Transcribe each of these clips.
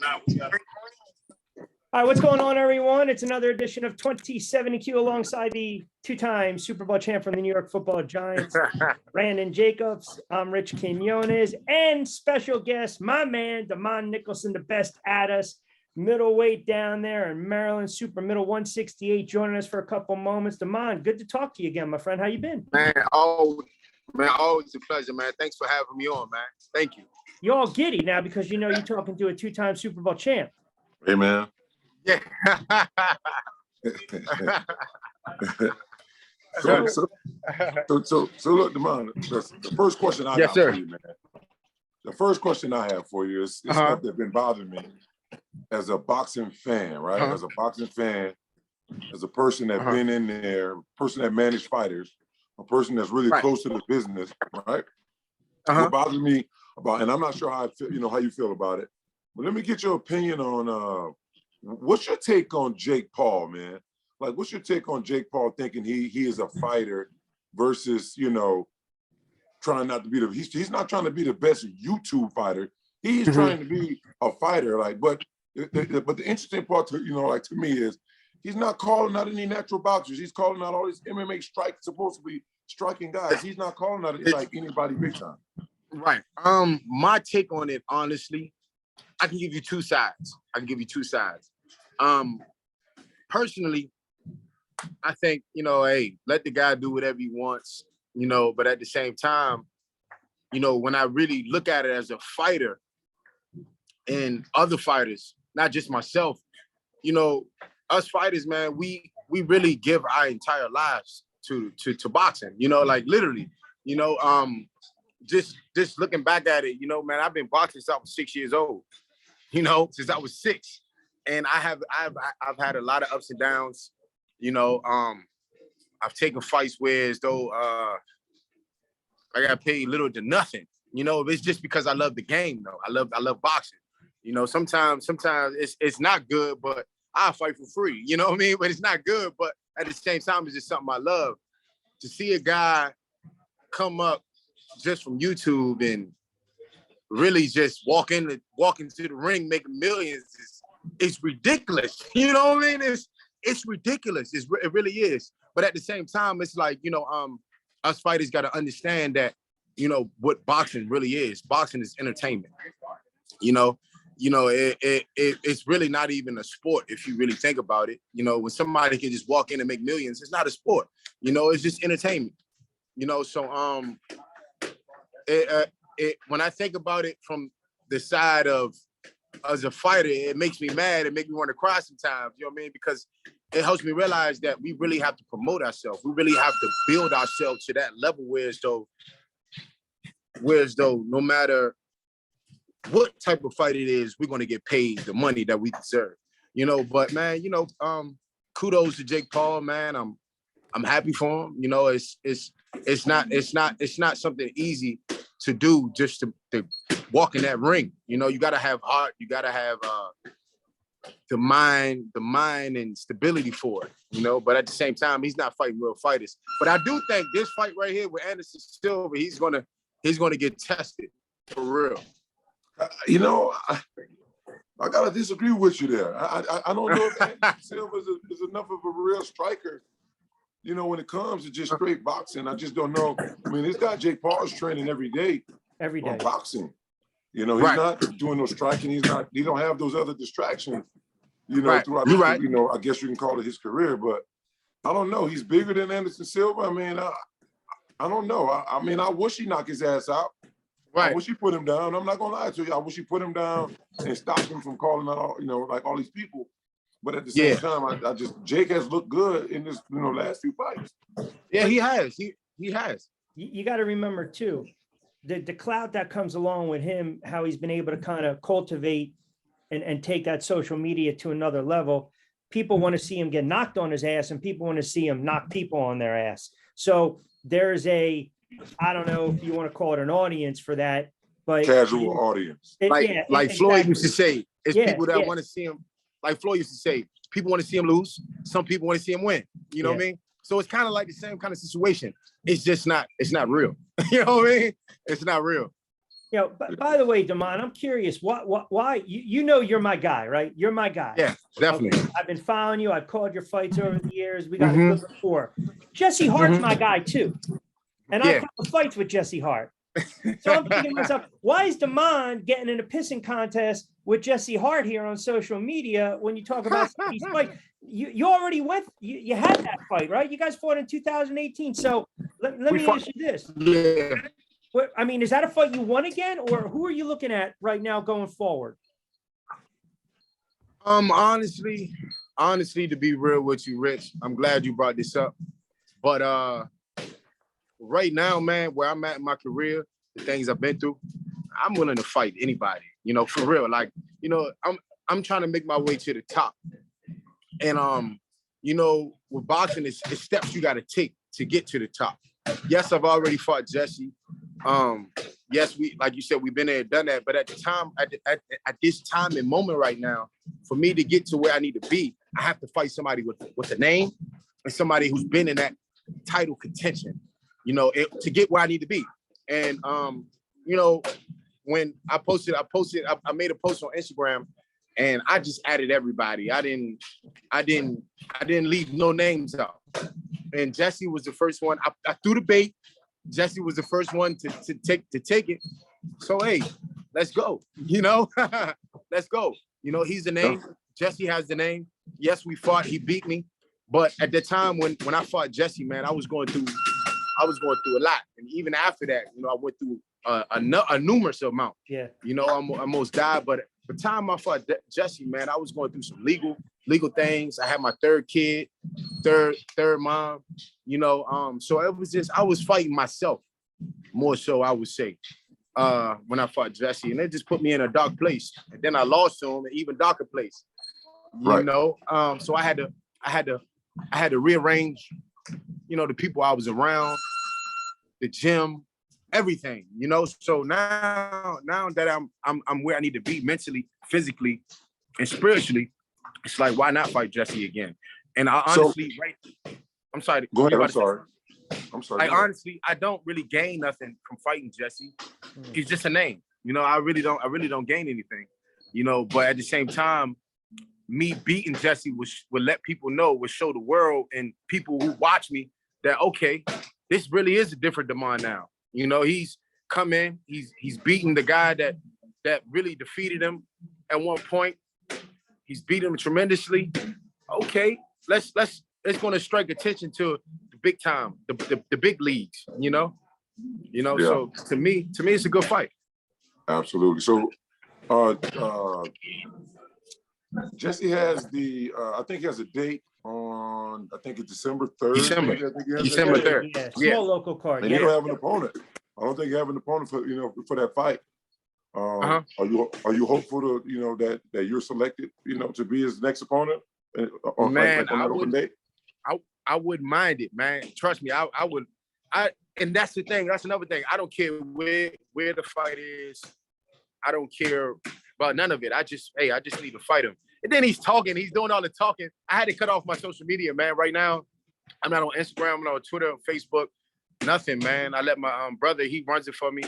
All right, what's going on, everyone? It's another edition of 2070Q alongside the two-time Super Bowl champ from the New York Football Giants, Brandon Jacobs. I'm Rich Quinones, and special guest, my man, Demond Nicholson, the best at us, middleweight down there in Maryland, super middle 168, joining us for a couple moments. Demond, good to talk to you again, my friend. How you been? Man, always a pleasure, man. Thanks for having me on, man. Thank you. You're all giddy now because you know you're talking to a two-time Super Bowl champ. Hey, man. Yeah. so look, Demond, the first question I got for you, man. The first question I have for you is stuff that's been bothering me as a boxing fan, right? As a boxing fan, as a person that's been in there, a person that managed fighters, a person that's really close to the business, right? What bothers me about, and I'm not sure how I feel, how you feel about it, but let me get your opinion on what's your take on Jake Paul, man? Like, what's your take on Jake Paul thinking he is a fighter versus, trying not to be he's not trying to be the best YouTube fighter. He's trying to be a fighter, but the interesting part to me is he's not calling out any natural boxers. He's calling out all these MMA strikes, supposed to be striking guys. He's not calling out like anybody big time. Right. My take on it, honestly, I can give you two sides. Personally, I think, hey, let the guy do whatever he wants, but at the same time, when I really look at it as a fighter and other fighters, not just myself, us fighters, man, we really give our entire lives to boxing, like literally, just looking back at it, man, I've been boxing since I was 6 years old, since I was 6. And I've had a lot of ups and downs, I've taken fights where as though I got paid little to nothing, it's just because I love the game though. I love boxing. Sometimes it's not good, but I'll fight for free, you know what I mean? But it's not good, but at the same time, it's just something I love. To see a guy come up just from YouTube and really just walk into the ring, making millions, it's ridiculous. You know what I mean? It's ridiculous. It really is. But at the same time, it's like, us fighters got to understand that, what boxing really is. Boxing is entertainment. It's really not even a sport if you really think about it. When somebody can just walk in and make millions, it's not a sport. It's just entertainment. So when I think about it from the side of as a fighter, it makes me mad. It makes me want to cry sometimes. You know what I mean? Because it helps me realize that we really have to promote ourselves. We really have to build ourselves to that level where as though no matter what type of fight it is, we're going to get paid the money that we deserve. But man, kudos to Jake Paul, man. I'm happy for him. It's not something easy to do just to walk in that ring. You got to have heart. You got to have the mind and stability for it. But at the same time, he's not fighting real fighters. But I do think this fight right here with Anderson Silva, he's gonna get tested for real. I gotta disagree with you there. I don't know if Anderson Silva is enough of a real striker. When it comes to just straight boxing, I just don't know. I mean, this guy Jake Paul is training every day on boxing. He's not doing no striking. He don't have those other distractions. Throughout I guess you can call it his career, but I don't know. He's bigger than Anderson Silva. I mean, I don't know. I wish he knocked his ass out. Right. I wish he put him down. I'm not gonna lie to you. I wish he put him down and stopped him from calling out, like all these people. But at the same time, Jake has looked good in this, last few fights. Yeah, he has. He has. You got to remember too, the clout that comes along with him, how he's been able to kind of cultivate and take that social media to another level. People want to see him get knocked on his ass, and people want to see him knock people on their ass. So there's I don't know if you want to call it an audience for that, but casual audience. Like Floyd used to say, it's people that want to see him. Like Floyd used to say, people want to see him lose. Some people want to see him win. You know what I mean? So it's kind of like the same kind of situation. It's not real. You know what I mean? It's not real. You know, by the way, Demond, I'm curious, why you know you're my guy, right? You're my guy. Yeah, definitely. Okay. I've been following you. I've called your fights over the years. We got a good rapport. Jesse Hart's my guy too, and I call the fights with Jesse Hart. So I'm thinking to myself, why is Demond getting in a pissing contest with Jesse Hart here on social media when you talk about these fights? You already went, you had that fight, right? You guys fought in 2018. So let me ask you this. Yeah. I mean, is that a fight you won again, or who are you looking at right now going forward? Honestly, to be real with you, Rich, I'm glad you brought this up. But right now, man, where I'm at in my career, the things I've been through, I'm willing to fight anybody, you know, for real. Like, you know, I'm trying to make my way to the top. And you know, with boxing, it's steps you gotta take to get to the top. Yes, I've already fought Jesse. Yes, we, like you said, we've been there and done that. But at the time, at this time and moment right now, for me to get to where I need to be, I have to fight somebody with a name and somebody who's been in that title contention, you know, to get where I need to be. And you know, when I made a post on Instagram, and I just added everybody. I didn't leave no names out. And Jesse was the first one. I threw the bait. Jesse was the first one to take it. So hey, let's go. You know, let's go. You know, he's the name. Jesse has the name. Yes, we fought. He beat me. But at the time when I fought Jesse, man, I was going through a lot. And even after that, you know, I went through a numerous amount. Yeah. You know, I almost died. But the time I fought Jesse, man, I was going through some legal things. I had my third kid, third mom, you know. So it was just, I was fighting myself more so, I would say, when I fought Jesse. And it just put me in a dark place. And then I lost to him, an even darker place. You know, so I had to rearrange, you know, the people I was around, the gym, everything, you know. So now that I'm where I need to be mentally, physically, and spiritually, it's like, why not fight Jesse again? And I honestly, I'm sorry. Go ahead. I'm sorry. Honestly, I don't really gain nothing from fighting Jesse. He's just a name, you know. I really don't gain anything, you know. But at the same time, me beating Jesse would let people know, would show the world and people who watch me that, okay, this really is a different Demond now. You know, he's come in, he's beaten the guy that really defeated him at one point. He's beat him tremendously. Okay, let's gonna strike attention to the big time, the big leagues, you know? You know, yeah. So to me, it's a good fight. Absolutely. So Jesse has I think he has a date on, I think it's December 3rd. December 3rd. Yeah, small local card. And you don't have an opponent. I don't think you have an opponent for that fight. Are you hopeful to, you know, that you're selected, you know, to be his next opponent on that open date? I wouldn't mind it, man. Trust me, I would. And that's the thing. That's another thing. I don't care where the fight is. I don't care about none of it. I just need to fight him. And then he's talking. He's doing all the talking. I had to cut off my social media, man. Right now, I'm not on Instagram. I'm not on Twitter, Facebook, nothing, man. I let my brother, he runs it for me,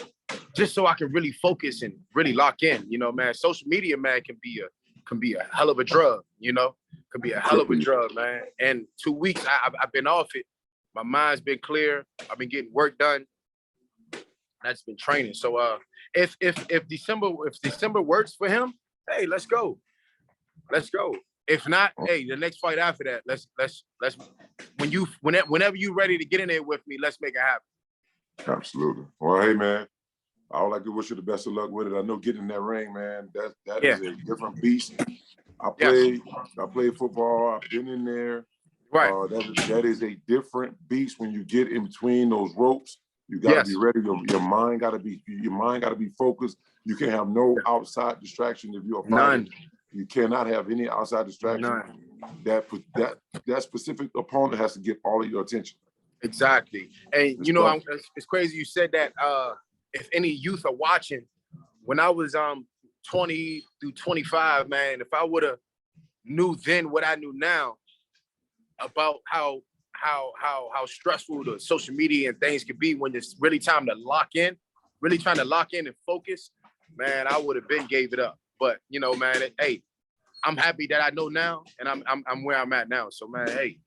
just so I can really focus and really lock in. You know, man. Social media, man, can be a hell of a drug. You know, can be a hell of a drug, man. And 2 weeks, I've been off it. My mind's been clear. I've been getting work done. That's been training. So if December works for him, hey, let's go. Let's go. If not, hey, the next fight after that, let's whenever you're ready to get in there with me, let's make it happen. Absolutely. Well, hey man, I would like to wish you the best of luck with it. I know getting in that ring, man, that is a different beast. I played football. I've been in there. Right. That is a different beast when you get in between those ropes. You gotta be ready. Your mind gotta be focused. You can't have no outside distraction if you're a fighter. None. You cannot have any outside distraction. None. That specific opponent has to get all of your attention. Exactly. And you know, it's crazy you said that. If any youth are watching, when I was 20 through 25, man, if I would have knew then what I knew now about how stressful the social media and things could be when it's really time to lock in, really trying to lock in and focus, man, I would have been gave it up. But you know, man, hey, I'm happy that I know now, and I'm where I'm at now. So, man, hey,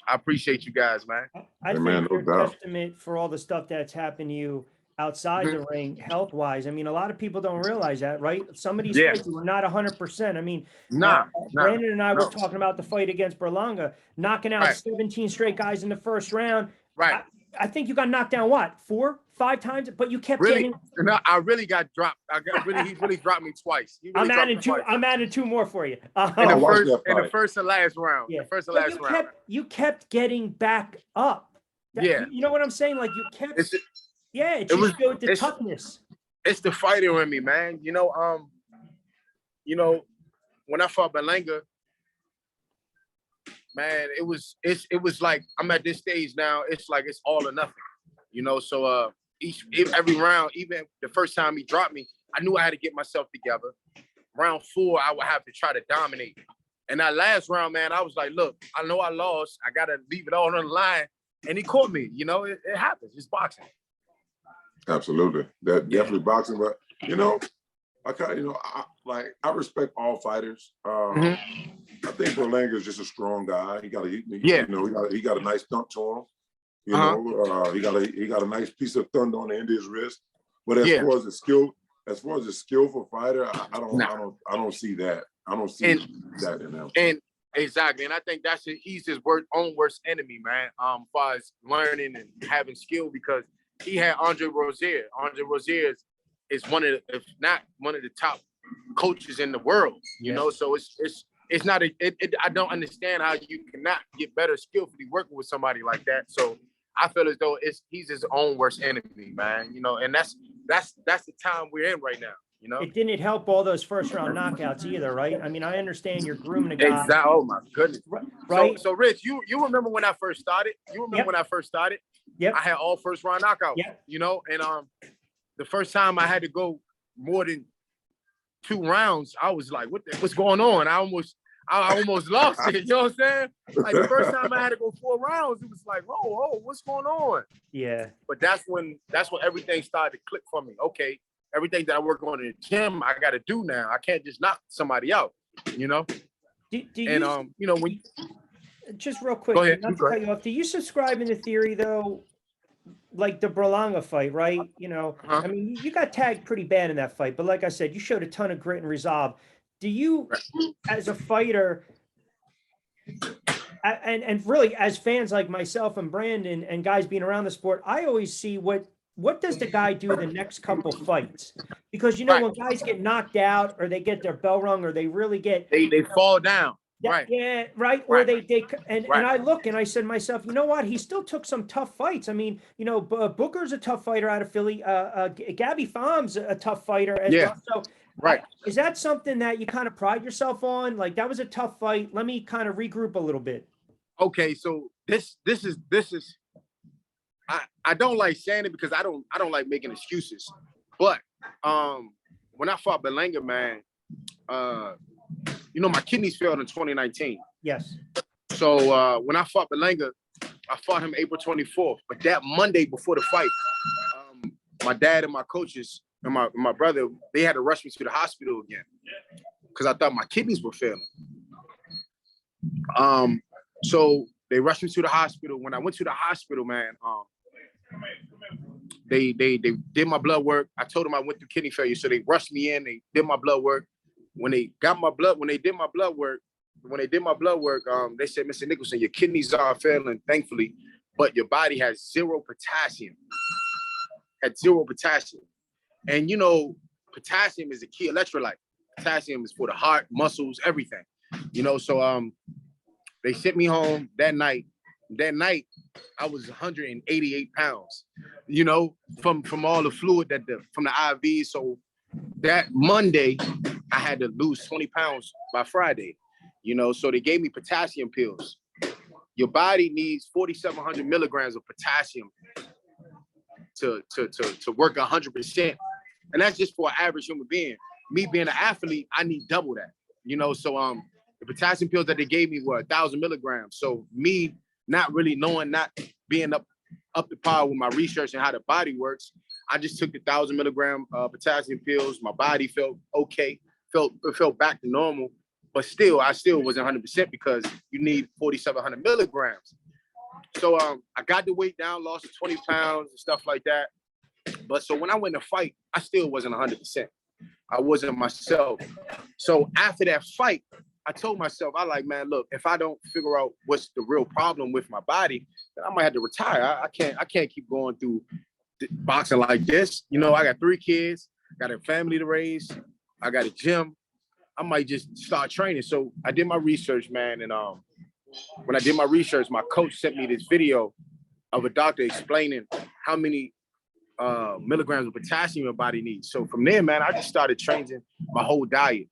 I appreciate you guys, man. I think man, no you're a doubt. testament for all the stuff that's happened to you outside the ring, health-wise. I mean, a lot of people don't realize that, right? Some of these fights were not 100%. I mean, Brandon and I were talking about the fight against Balanga, knocking out 17 straight guys in the first round. Right. I think you got knocked down, what, 4, 5 times? But you kept getting. No, I really got dropped. He really dropped me twice. I'm adding 2 more for you. In the first and last round. Yeah. The first and last round. You kept getting back up. Yeah. You know what I'm saying? Like you kept. It showed the toughness. It's the fighter in me, man. You know, when I fought Balanga, man, it was like I'm at this stage now. It's like it's all or nothing, you know. So every round, even the first time he dropped me, I knew I had to get myself together. Round 4, I would have to try to dominate. And that last round, man, I was like, look, I know I lost. I gotta leave it all on the line. And he caught me. You know, it happens. It's boxing. Absolutely, that definitely boxing. But you know, I respect all fighters. I think Balanga is just a strong guy. He got a nice thump to him. You know, he got a nice piece of thunder on the end of his wrist. But as far as the skillful fighter, I don't see that. I don't see that in him. And exactly, and I think he's his own worst enemy, man. As far as learning and having skill, because he had Andre Rozier. Andre Rozier is one of the, if not one of the top coaches in the world. You know, so it's not I don't understand how you cannot get better skillfully working with somebody like that. So I feel as though he's his own worst enemy, man. You know, and that's the time we're in right now. You know, it didn't help all those first round knockouts either, right? I mean, I understand you're grooming a guy. Exactly. Oh my goodness. Right. So Rich, you remember when I first started? Yep. I had all first round knockouts. Yep. You know, and the first time I had to go more than 2 rounds, I was like, what's going on? I almost lost it. You know what I'm saying? Like the first time I had to go 4 rounds, it was like, whoa, what's going on? Yeah. But that's when everything started to click for me. Okay, everything that I work on in the gym, I got to do now. I can't just knock somebody out. You know. You know, when just real quick, go ahead. not to cut you off. Do you subscribe in the theory though, like the Balanga fight, right? You know, I mean, you got tagged pretty bad in that fight, but like I said, you showed a ton of grit and resolve. Do you, as a fighter, and really as fans like myself and Brandon and guys being around the sport, I always see what does the guy do the next couple fights? Because you know when guys get knocked out or they get their bell rung or they really get they fall down. Right. Yeah, right. Or and I look and I said to myself, you know what? He still took some tough fights. I mean, you know, Booker's a tough fighter out of Philly. Gabby Phom's a tough fighter as well. So is that something that you kind of pride yourself on? Like that was a tough fight. Let me kind of regroup a little bit. Okay, so this is I don't like saying it because I don't like making excuses. But when I fought Balanga, man, you know, my kidneys failed in 2019. Yes. So when I fought Balanga, I fought him April 24th. But that Monday before the fight, my dad and my coaches and my brother, they had to rush me to the hospital again because I thought my kidneys were failing. So they rushed me to the hospital. When I went to the hospital, man, they did my blood work. I told them I went through kidney failure, so they rushed me in. They did my blood work. When they did my blood work, they said, Mr. Nicholson, your kidneys are failing, thankfully, but your body has 0 potassium. And you know, potassium is a key electrolyte. Potassium is for the heart, muscles, everything. You know, so they sent me home that night. That night, I was 188 pounds, you know, from all the fluid from the IV. So that Monday, I had to lose 20 pounds by Friday, you know, so they gave me potassium pills. Your body needs 4,700 milligrams of potassium to work 100%. And that's just for an average human being. Me being an athlete, I need double that, you know, so the potassium pills that they gave me were 1,000 milligrams. So me not really knowing, not being up to par with my research and how the body works, I just took the 1,000 milligram potassium pills. My body felt okay, felt back to normal, but still, I still wasn't 100% because you need 4,700 milligrams. So I got the weight down, lost 20 pounds and stuff like that. But so when I went to fight, I still wasn't 100%. I wasn't myself. So after that fight, I told myself, man, look, if I don't figure out what's the real problem with my body, then I might have to retire. I can't keep going through boxing like this. You know, I got 3 kids, got a family to raise, I got a gym. I might just start training. So I did my research, man. And when I did my research, my coach sent me this video of a doctor explaining how many milligrams of potassium your body needs. So from there, man, I just started changing my whole diet.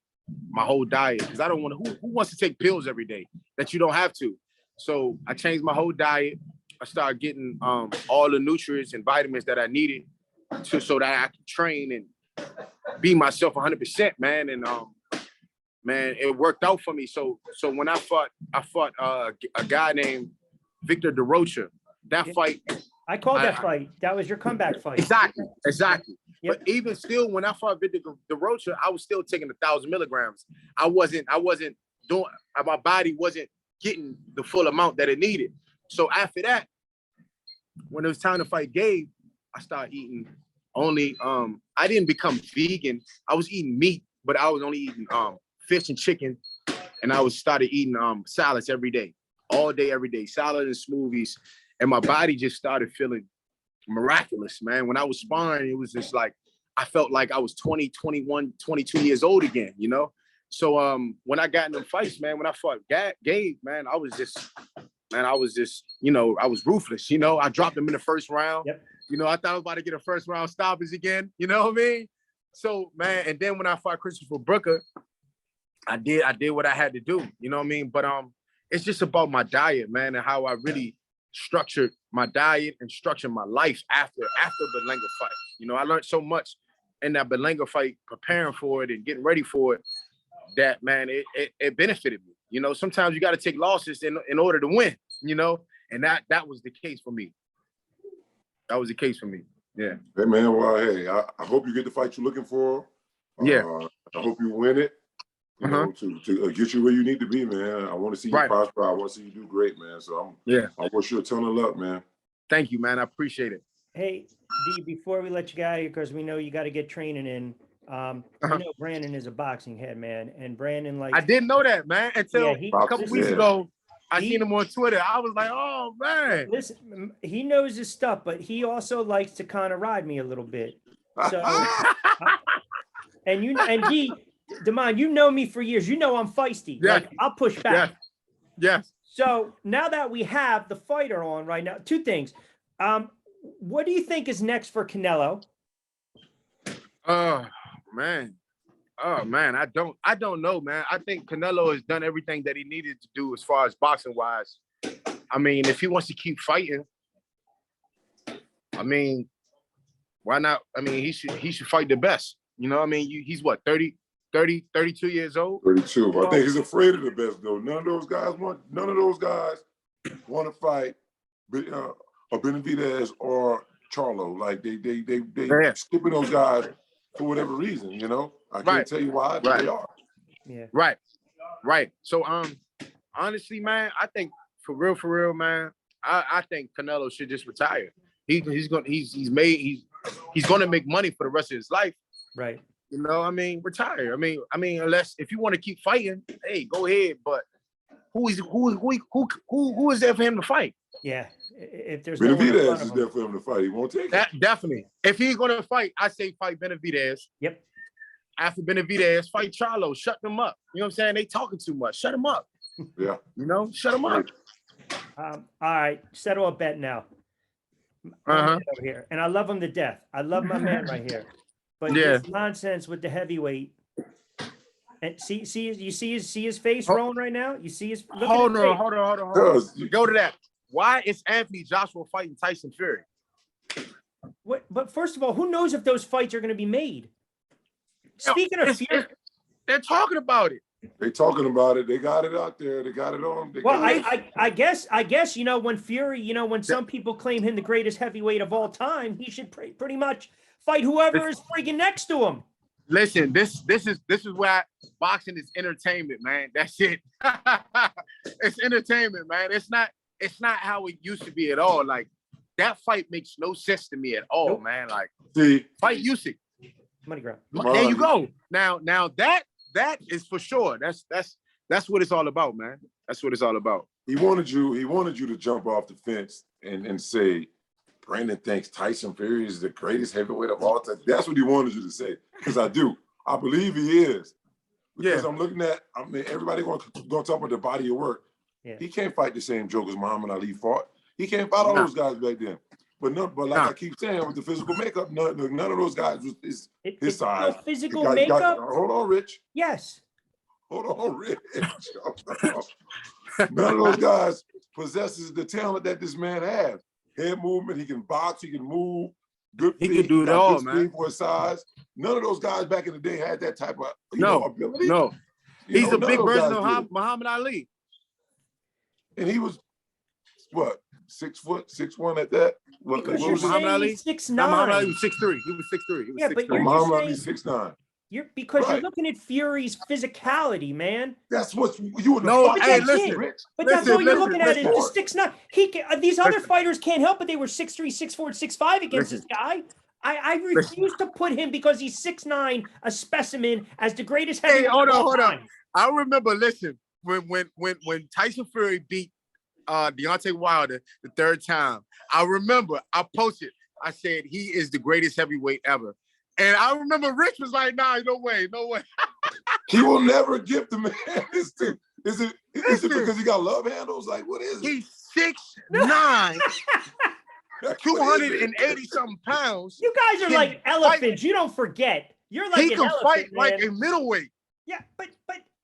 Because I don't want to, who wants to take pills every day that you don't have to? So I changed my whole diet. I started getting all the nutrients and vitamins that I needed so that I could train and be myself 100%, man. And man, it worked out for me. So when I fought a guy named Victor DeRocha. That fight, I called that fight. That was your comeback fight. Exactly. Yep. But even still, when I fought Victor DeRocha, I was still taking 1,000 milligrams. I wasn't doing. My body wasn't getting the full amount that it needed. So after that, when it was time to fight Gabe, I started eating only. I didn't become vegan. I was eating meat, but I was only eating fish and chicken, and I started eating salads every day, all day, every day, salad and smoothies, and my body just started feeling miraculous, man. When I was sparring, it was just like I felt like I was 20, 21, 22 years old again, you know. So when I got in them fights, man, when I fought Gabe, man, I was just, you know, I was ruthless. You know, I dropped him in the first round. Yep. You know, I thought I was about to get a first round stoppage again. You know what I mean? So, man, and then when I fought Christopher Brooker, I did what I had to do. You know what I mean? But it's just about my diet, man, and how I really structured my diet and structured my life after the Balanga fight. You know, I learned so much in that Balanga fight, preparing for it and getting ready for it, that, man, it benefited me. You know, sometimes you got to take losses in order to win, you know, and that was the case for me. That was the case for me. Yeah. Hey, man, well, hey, I hope you get the fight you're looking for. Yeah. I hope you win it. You know, to get you where you need to be, man. I want to see you prosper. I want to see you do great, man. So I wish you a ton of luck, man. Thank you, man. I appreciate it. Hey, D, before we let you get out of here, because we know you got to get training in. I know Brandon is a boxing head, man, and Brandon, like, I didn't know that, man, until a couple weeks ago. I seen him on Twitter. I was like, oh man. Listen, he knows his stuff, but he also likes to kind of ride me a little bit. So, and D, Demond, you know me for years. You know I'm feisty. Yeah. Like, I'll push back. Yes. So now that we have the fighter on right now, 2 things. What do you think is next for Canelo? Oh man, I don't know, man. I think Canelo has done everything that he needed to do as far as boxing wise. I mean, if he wants to keep fighting, I mean, why not? I mean, he should fight the best. You know, I mean, he's what, 32 years old? 32. I think he's afraid of the best, though. None of those guys want to fight Benavidez or Charlo. Like they skipping those guys for whatever reason, you know. I can't tell you why, but they are. Yeah. Right. So honestly, man, I think for real, man, I think Canelo should just retire. He's gonna make money for the rest of his life. Right. You know, I mean, retire. I mean, unless if you want to keep fighting, hey, go ahead. But who is there for him to fight? Yeah. If there's Benavidez is there for him to fight, he won't take that. it. Definitely. If he's gonna fight, I say fight Benavidez. Yep. After Benavidez, fight Charlo. Shut them up. You know what I'm saying? They talking too much. Shut them up. Yeah. You know, shut them up. All right, settle a bet now. Over here, and I love him to death. I love my man right here. But this nonsense with the heavyweight. And you see his face rolling right now. You see his. Hold on. Go to that. Why is Anthony Joshua fighting Tyson Fury? What? But first of all, who knows if those fights are going to be made? Speaking of Fury, they're talking about it. They talking about it. They got it out there. They got it on. Well, I guess, you know, when Fury, you know, when some people claim him the greatest heavyweight of all time, he should pretty much fight whoever is freaking next to him. Listen, this is why boxing is entertainment, man. That's it. It's entertainment, man. It's not how it used to be at all. Like that fight makes no sense to me at all, nope. Man. Like fight Usyk. Money grab. There you go. Now that is for sure. That's what it's all about, man. That's what it's all about. He wanted you to jump off the fence and say, Brandon thinks Tyson Fury is the greatest heavyweight of all time. That's what he wanted you to say. Because I believe he is. Because I'm looking at, I mean, everybody going to talk about the body of work. Yeah. He can't fight the same jokers Muhammad Ali fought. He can't fight all those guys back then. But I keep saying, with the physical makeup, none of those guys was his size. No physical makeup? Hold on, Rich. Yes. Hold on, Rich. None of those guys possesses the talent that this man has. Head movement, he can box, he can move, good feet, he can do it all, man. For his size. None of those guys back in the day had that type of ability. No. He's a big version of Muhammad Ali. And he was what, 6 foot, 6'1" at that? What was Muhammad Ali? 6'9". Muhammad Ali was 6'3". He was 6'3". Yeah, but Muhammad Ali 6'9". You're looking at Fury's physicality, man. That's what you would. No, hey, listen. But that's all you're looking at is the 6'9". He can, these other fighters can't help, but they were 6'3", 6'4", 6'5" against this guy. I refuse to put him because he's 6'9", a specimen, as the greatest heavyweight. Hey, hold on. I remember. Listen, when Tyson Fury beat Deontay Wilder the third time, I remember I posted. I said he is the greatest heavyweight ever. And I remember Rich was like, "Nah, no way." He will never give the man this thing. Is it because he got love handles? Like, what is it? He's 6'9", 280-something pounds. You guys are like elephants. You don't forget. You're like he can fight like a middleweight. Yeah, but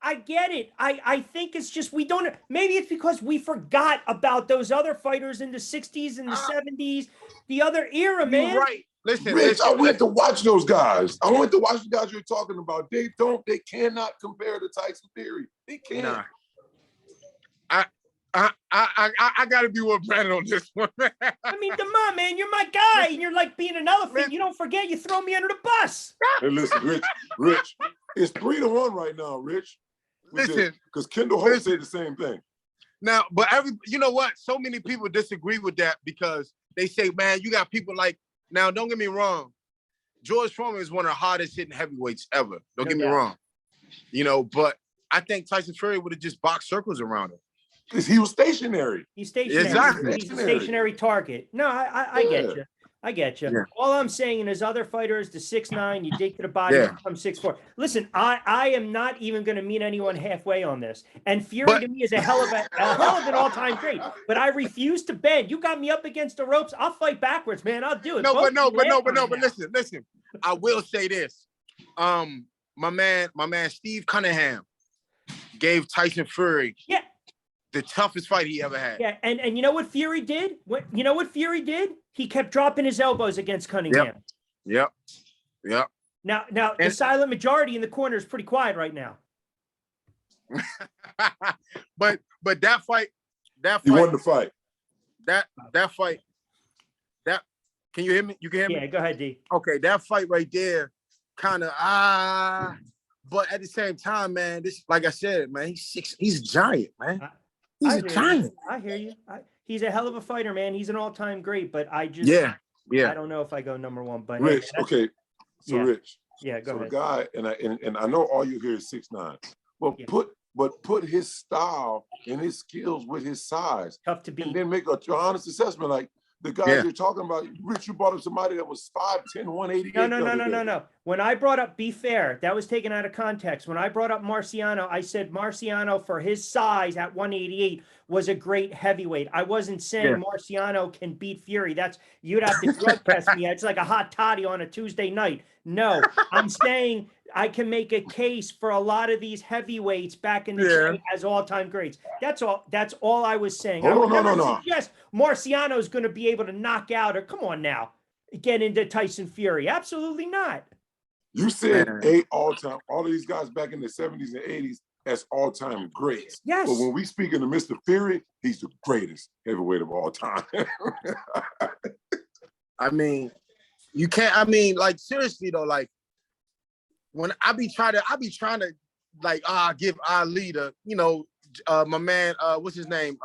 I get it. I think it's just we don't. Maybe it's because we forgot about those other fighters in the 60s and the 70s, the other era, man. You're right. Listen, Rich, I went to watch those guys. I went to watch the guys you're talking about. They cannot compare to Tyson Fury. They can't. Nah. I gotta be with Brandon on this one, man. I mean, come on, man. You're my guy, and you're like being an elephant. Man. You don't forget you throw me under the bus. Hey, listen, Rich, it's 3-1 right now, Rich. Listen, because Kendall Holt said the same thing. Now, but you know what? So many people disagree with that because they say, man, you got people like. Now, don't get me wrong. George Foreman is one of the hardest hitting heavyweights ever. Don't get me wrong. You know, but I think Tyson Fury would have just boxed circles around him. Because he was stationary. He's stationary. Exactly. He's a stationary target. No, I get you. I get you. Yeah. All I'm saying is other fighters, the 6'9", you dig to the body, you become 6'4". Listen, I am not even going to meet anyone halfway on this. And Fury to me is a hell of an all-time great. But I refuse to bend. You got me up against the ropes. I'll fight backwards, man. I'll do it. But listen. I will say this. My man Steve Cunningham gave Tyson Fury the toughest fight he ever had. Yeah, and you know what Fury did? You know what Fury did? He kept dropping his elbows against Cunningham. Yep. Now, the silent majority in the corner is pretty quiet right now. but that fight. He won the fight. That fight. Can you hear me? You can hear me? Yeah, go ahead, D. Okay, that fight right there, kind of but at the same time, man, this, like I said, man, he's a giant, man. He's a giant. I hear you. He's a hell of a fighter, man. He's an all-time great, but I just I don't know if I go number one. But Rich, okay. So Rich. Yeah, go ahead. The guy, and I know all you hear is 6'9", but put his style and his skills with his size. Tough to beat. And then make an honest assessment. Like the guys you're talking about, Rich, you brought up somebody that was 5'10", 188. No. When I brought up, be fair, that was taken out of context. When I brought up Marciano, I said Marciano for his size at 188 was a great heavyweight. I wasn't saying Marciano can beat Fury. You'd have to drug test me. It's like a hot toddy on a Tuesday night. No, I'm saying I can make a case for a lot of these heavyweights back in the day as all-time greats. That's all I was saying. I would never suggest Marciano is going to be able to knock out or come on now, get into Tyson Fury. Absolutely not. You said Man. 8 all-time, all of these guys back in the 70s and 80s as all-time greats. Yes. But when we speak of Mr. Fury, he's the greatest heavyweight of all time. I mean, you can't. I mean, like seriously though, like when I be trying to like give Ali the, my man, what's his name,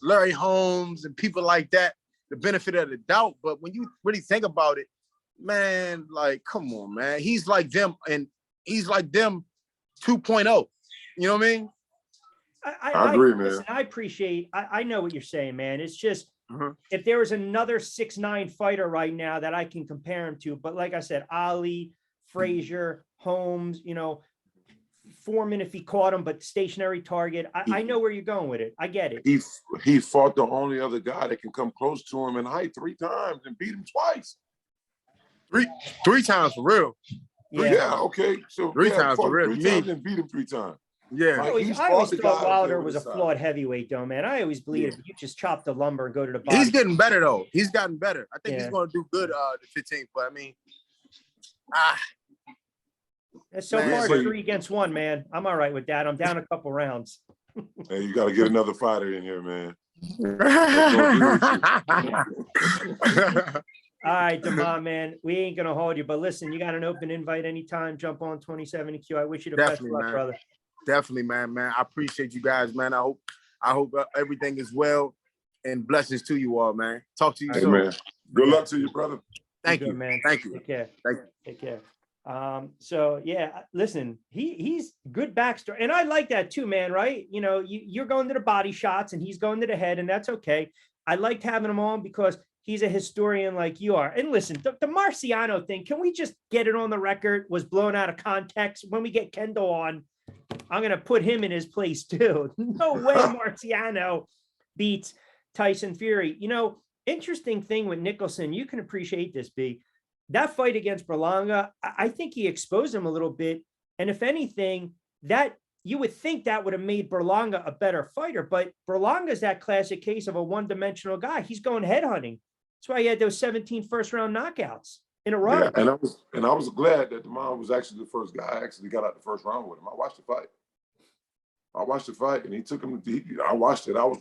Larry Holmes and people like that the benefit of the doubt. But when you really think about it, man, like come on, man, he's like them, and he's like them 2.0. You know what I mean? I agree, man. Listen, I appreciate. I know what you're saying, man. It's just if there was another 6'9" fighter right now that I can compare him to, but like I said, Ali, Frazier, Holmes, Foreman if he caught him, but stationary target. I know where you're going with it. I get it. He fought the only other guy that can come close to him in height 3 times and beat him twice. Three times for real. Yeah, okay. So 3 times for real. 3 times and beat him 3 times. Yeah. I always thought Wilder was a flawed heavyweight, though, man. I always believe if you just chop the lumber and go to the body. He's getting better, though. He's gotten better. I think he's going to do good the 15th. But, I mean, so far, 3 against 1, man. I'm all right with that. I'm down a couple rounds. Hey, you got to get another fighter in here, man. All right, Demond, man. We ain't going to hold you. But listen, you got an open invite anytime. Jump on 2070Q. I wish you the best of luck, brother. Definitely, man. I appreciate you guys, man. I hope everything is well, and blessings to you all, man. Talk to you soon. Man. Good luck to you, brother. Thank you, man. Thank you. Take care. Thank you. Take care. So yeah, listen, he's good backstory, and I like that too, man. Right? You're going to the body shots, and he's going to the head, and that's okay. I liked having him on because he's a historian like you are. And listen, the Marciano thing, can we just get it on the record? Was blown out of context. When we get Kendall on, I'm going to put him in his place too. No way Marciano beats Tyson Fury. Interesting thing with Nicholson, you can appreciate this, B. That fight against Balanga, I think he exposed him a little bit. And if anything, that you would think that would have made Berlanga a better fighter, but Berlanga is that classic case of a one-dimensional guy. He's going headhunting. That's why he had those 17 first-round knockouts in a row. Yeah, and I was glad that Demond was actually the first guy I actually got out the first round with him. I watched the fight, and he took him. I watched it. I was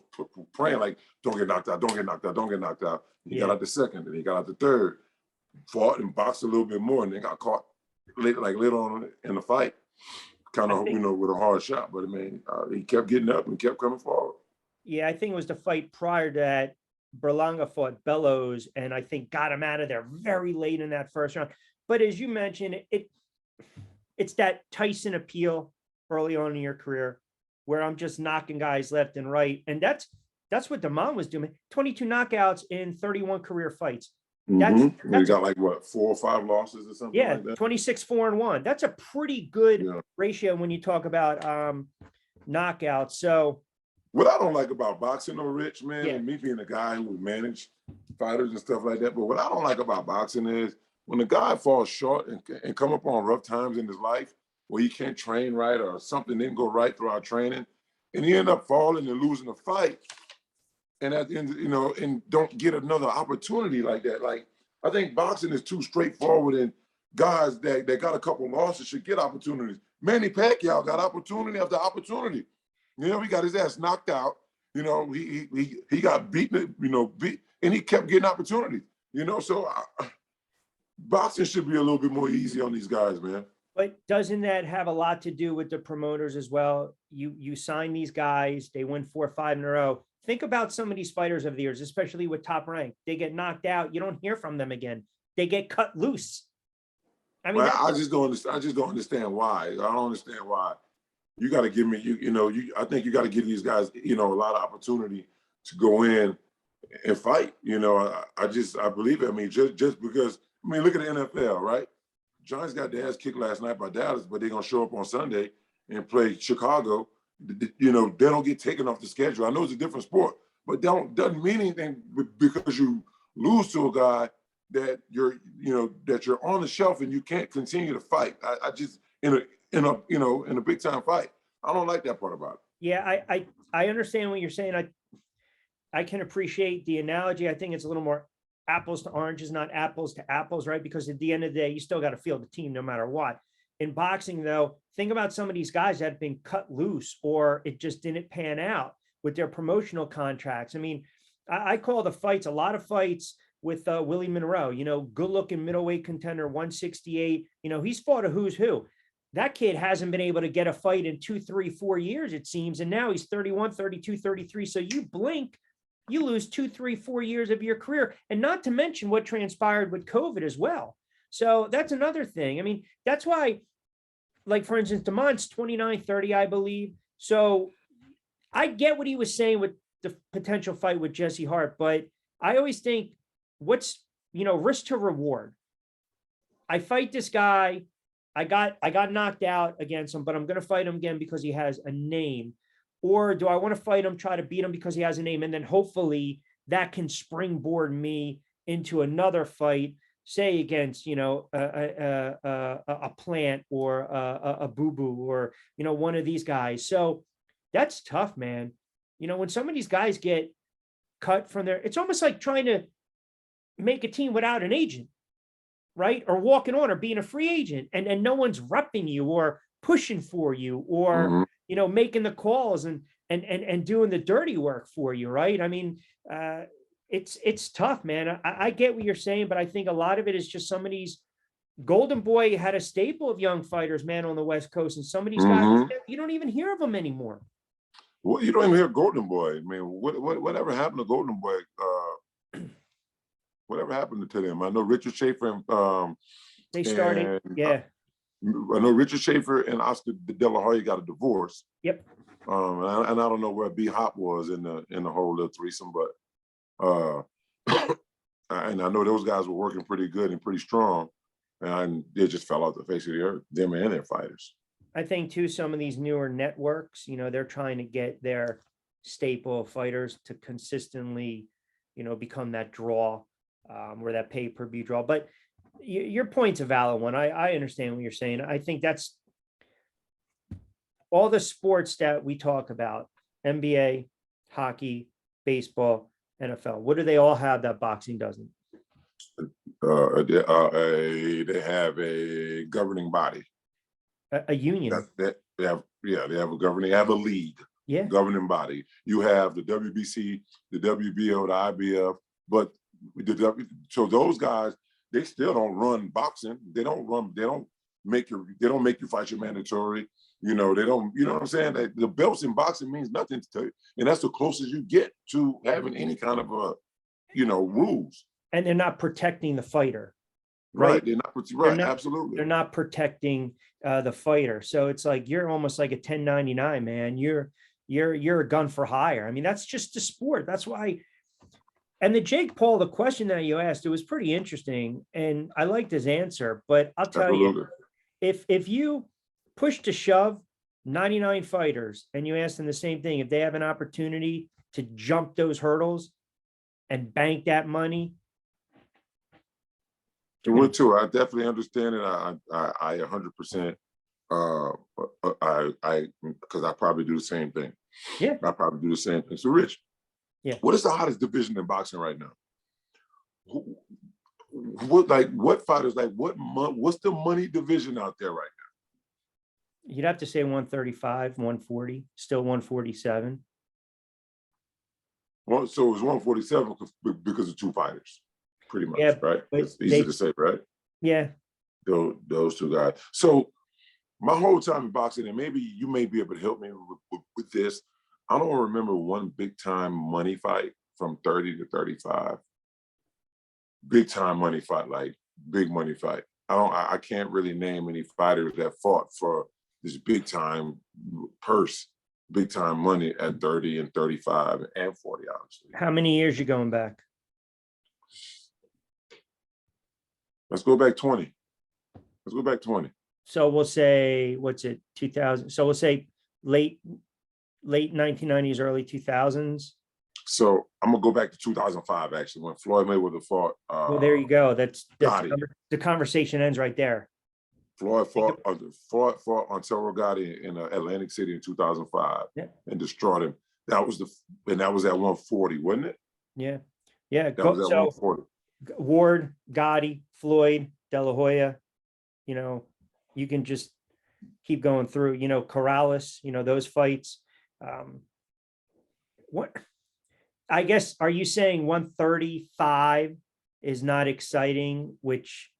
praying like, don't get knocked out, don't get knocked out, don't get knocked out. He got out the second, and he got out the third. Fought and boxed a little bit more, and then got caught later on in the fight. Kind of, with a hard shot, but I mean, he kept getting up and kept coming forward. Yeah, I think it was the fight prior to that. Berlanga fought Bellows, and I think got him out of there very late in that first round. But as you mentioned, it's that Tyson appeal early on in your career, where I'm just knocking guys left and right, and that's what Demond was doing. 22 knockouts in 31 career fights. That's he got like what, 4 or 5 losses or something. Yeah, like that? 26-4-1. That's a pretty good ratio when you talk about knockouts. So what I don't like about boxing, though, Rich, man, and me being a guy who would manage fighters and stuff like that, but what I don't like about boxing is when a guy falls short and come up on rough times in his life where he can't train right or something didn't go right throughout training, and he end up falling and losing a fight. And at the end, and don't get another opportunity like that. Like, I think boxing is too straightforward, and guys that got a couple losses should get opportunities. Manny Pacquiao got opportunity after opportunity. He got his ass knocked out. He got beaten, and he kept getting opportunities. So boxing should be a little bit more easy on these guys, man. But doesn't that have a lot to do with the promoters as well? You sign these guys, they win 4 or 5 in a row. Think about some of these fighters of the years, especially with Top Rank. They get knocked out. You don't hear from them again. They get cut loose. I mean, I just don't understand. I just don't understand why. I don't understand why. You got to give me, I think you got to give these guys, a lot of opportunity to go in and fight. I believe it. I mean, just because, look at the NFL, right? Giants got their ass kicked last night by Dallas, but they're going to show up on Sunday and play Chicago. They don't get taken off the schedule. I know it's a different sport, but doesn't mean anything because you lose to a guy that you're on the shelf and you can't continue to fight. I just in a big time fight. I don't like that part about it. Yeah, I understand what you're saying. I can appreciate the analogy. I think it's a little more apples to oranges, not apples to apples, right? Because at the end of the day, you still got to field the team no matter what. In boxing, though, think about some of these guys that have been cut loose or it just didn't pan out with their promotional contracts. I mean, I call the fights, a lot of fights with Willie Monroe, you know, good looking middleweight contender, 168. You know, he's fought a who's who. That kid hasn't been able to get a fight in 2, 3, 4 years, it seems. And now he's 31, 32, 33. So you blink, you lose 2, 3, 4 years of your career. And not to mention what transpired with COVID as well. So that's another thing. I mean, that's why, like, for instance, Demond's 29, 30, I believe. So I get what he was saying with the potential fight with Jesse Hart, but I always think what's, you know, risk to reward. I fight this guy. I got knocked out against him, but I'm going to fight him again because he has a name. Or do I want to fight him, try to beat him because he has a name? And then hopefully that can springboard me into another fight, say against, you know, a Plant or a Boo Boo or, you know, one of these guys. So that's tough, man. You know, when some of these guys get cut from their, it's almost like trying to make a team without an agent, right? Or walking on or being a free agent and no one's repping you or pushing for you or, you know, making the calls and doing the dirty work for you, right? I mean, it's tough, man. I get what you're saying, but I think a lot of it is just some of these. Golden Boy had a staple of young fighters, man, on the West Coast, and some of these guys, you don't even hear of them anymore. Well, you don't even hear Golden Boy. I mean, whatever happened to Golden Boy? Whatever happened to them? I know Richard Schaefer. They started, yeah. I know Richard Schaefer and Oscar De La Hoya got a divorce. Yep. And I don't know where B Hop was in the whole little threesome, but and I know those guys were working pretty good and pretty strong, and they just fell off the face of the earth. Them and their fighters. I think too, some of these newer networks, you know, they're trying to get their staple fighters to consistently, you know, become that draw, or that pay-per-view draw. But your point's a valid one. I understand what you're saying. I think that's all the sports that we talk about: NBA, hockey, baseball, NFL. What do they all have that boxing doesn't? They have a governing body. A union. They have a league. Yeah. Governing body. You have the WBC, the WBO, the IBF, but so those guys, they still don't run boxing. They don't make you fight your mandatory. You know, they don't, you know what I'm saying? The belts in boxing means nothing to you. And that's the closest you get to having any kind of rules. And they're not protecting the fighter. Right. They're not absolutely. They're not protecting the fighter. So it's like you're almost like a 1099, man. You're a gun for hire. I mean, that's just the sport. That's why. And the Jake Paul, the question that you asked, it was pretty interesting, and I liked his answer. But I'll tell you, if you push to shove 99 fighters and you ask them the same thing, if they have an opportunity to jump those hurdles and bank that money. Would too. I definitely understand it. I 100%. Because I probably do the same thing. Yeah, I probably do the same thing. So, Rich, yeah, what is the hottest division in boxing right now? What fighters? What's the money division out there right now? You'd have to say 135, 140, still 147. Well, so it was 147 because of two fighters. Pretty much, yeah, right? It's easy to say, right? Yeah. Those two guys. So my whole time in boxing, and maybe you may be able to help me with this, I don't remember one big time money fight from 30 to 35. Big time money fight, like big money fight. I can't really name any fighters that fought for this big time purse, big time money at 30 and 35 and 40, obviously. How many years you going back? Let's go back 20. Let's go back 20. So we'll say, what's it, 2000? So we'll say late 1990s, early 2000s. So I'm gonna go back to 2005, actually, when Floyd Mayweather fought. Well, there you go. That's the conversation ends right there. Floyd fought Ansel Gotti in Atlantic City in 2005, and destroyed him. That was at 140, wasn't it? Yeah. That was at 140. Ward, Gotti, Floyd, De La Hoya, you know, you can just keep going through, you know, Corrales, you know, those fights. What, I guess, are you saying 135 is not exciting, which?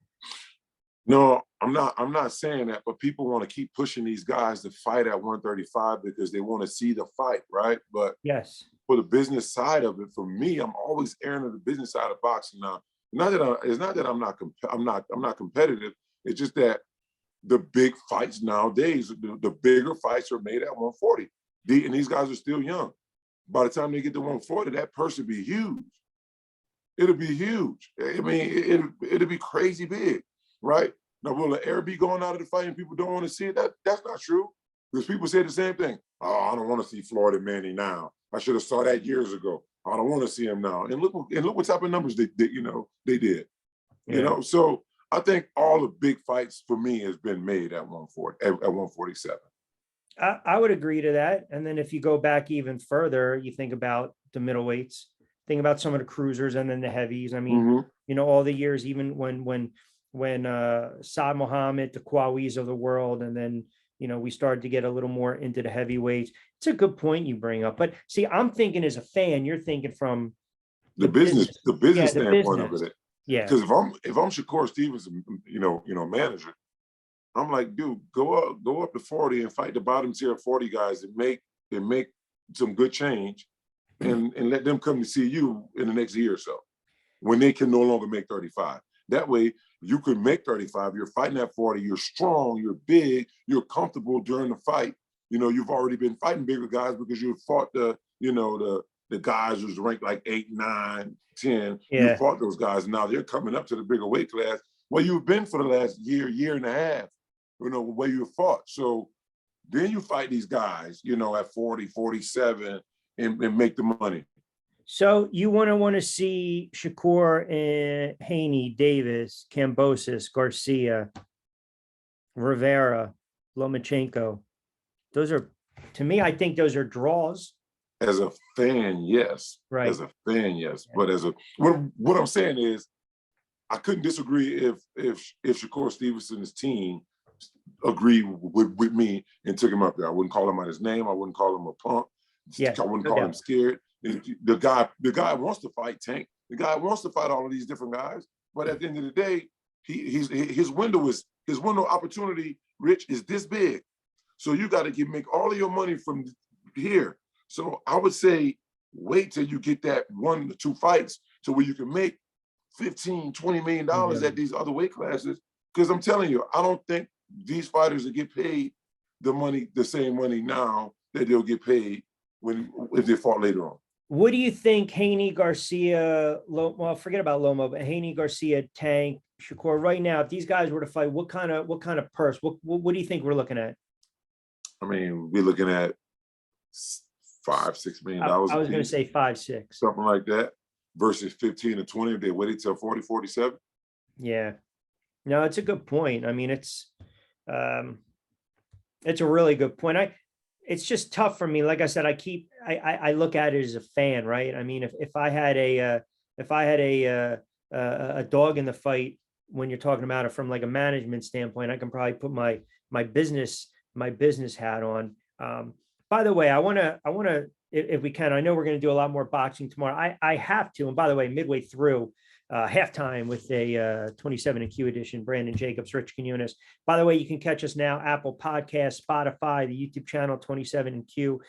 No, I'm not saying that, but people want to keep pushing these guys to fight at 135 because they want to see the fight, right? But Yes, for the business side of it, for me, I'm always erring on the business side of boxing now. It's not that I'm not competitive. It's just that the big fights nowadays, the bigger fights are made at 140. And these guys are still young. By the time they get to 140, that purse will be huge. It'll be huge. I mean, it'll be crazy big, right? Now, will the air be going out of the fight and people don't want to see it? That's not true. Because people say the same thing. Oh, I don't want to see Florida Manny now. I should have saw that years ago. I don't want to see him now. And look what type of numbers they did. yeah. You know, so I think all the big fights for me has been made at 140, at 147. I would agree to that. And then if you go back even further, you think about the middleweights, think about some of the cruisers and then the heavies. I mean, you know, all the years, even when Saad Muhammad, the Qawi's of the world, and then, you know, we started to get a little more into the heavyweights. It's a good point you bring up. But see, I'm thinking as a fan, you're thinking from the business standpoint of it. Yeah. Because if I'm Shakur Stevens, you know, manager, I'm like, dude, go up to 40 and fight the bottom tier 40 guys and make some good change and let them come to see you in the next year or so when they can no longer make 35. That way you can make 35, you're fighting at 40, you're strong, you're big, you're comfortable during the fight. You know, you've already been fighting bigger guys because you fought the guys who's ranked like 8, 9, 10. Yeah. You fought those guys. Now they're coming up to the bigger weight class. Well, you've been for the last year and a half, you know, where you fought. So then you fight these guys, you know, at 40, 47 and make the money. So you want to see Shakur and Haney, Davis, Kambosos, Garcia, Rivera, Lomachenko. Those are, to me, I think those are draws. As a fan, yes. Right. As a fan, yes. But as a what I'm saying is, I couldn't disagree if Shakur Stevenson's team agreed with me and took him up there. I wouldn't call him out his name. I wouldn't call him a punk. Yeah, I wouldn't call him scared. The guy wants to fight Tank. The guy wants to fight all of these different guys. But at the end of the day, his window opportunity, Rich, is this big. So you got to make all of your money from here. So I would say wait till you get that 1 to 2 fights to where you can make $15, $20 million at these other weight classes. Because I'm telling you, I don't think these fighters will get paid the same money now that they'll get paid if they fought later on. What do you think Haney, Garcia, well, forget about Loma, but Haney, Garcia, Tank, Shakur, right now, if these guys were to fight, what kind of purse? What do you think we're looking at? I mean, we're looking at $5-6 million. I was going to say 5-6. Something like that, versus 15 to 20 if they waited till 40, 47. Yeah. No, it's a good point. I mean, it's a really good point. It's just tough for me. Like I said, I look at it as a fan, right? I mean, if I had a dog in the fight, when you're talking about it from like a management standpoint, I can probably put my business hat on. By the way, I want to, if we can, I know we're going to do a lot more boxing tomorrow. I have to. And by the way, midway through halftime with a 27 and Q edition, Brandon Jacobs, Rich Quinones. By the way, you can catch us now, Apple Podcasts, Spotify, the YouTube channel, 27 and Q.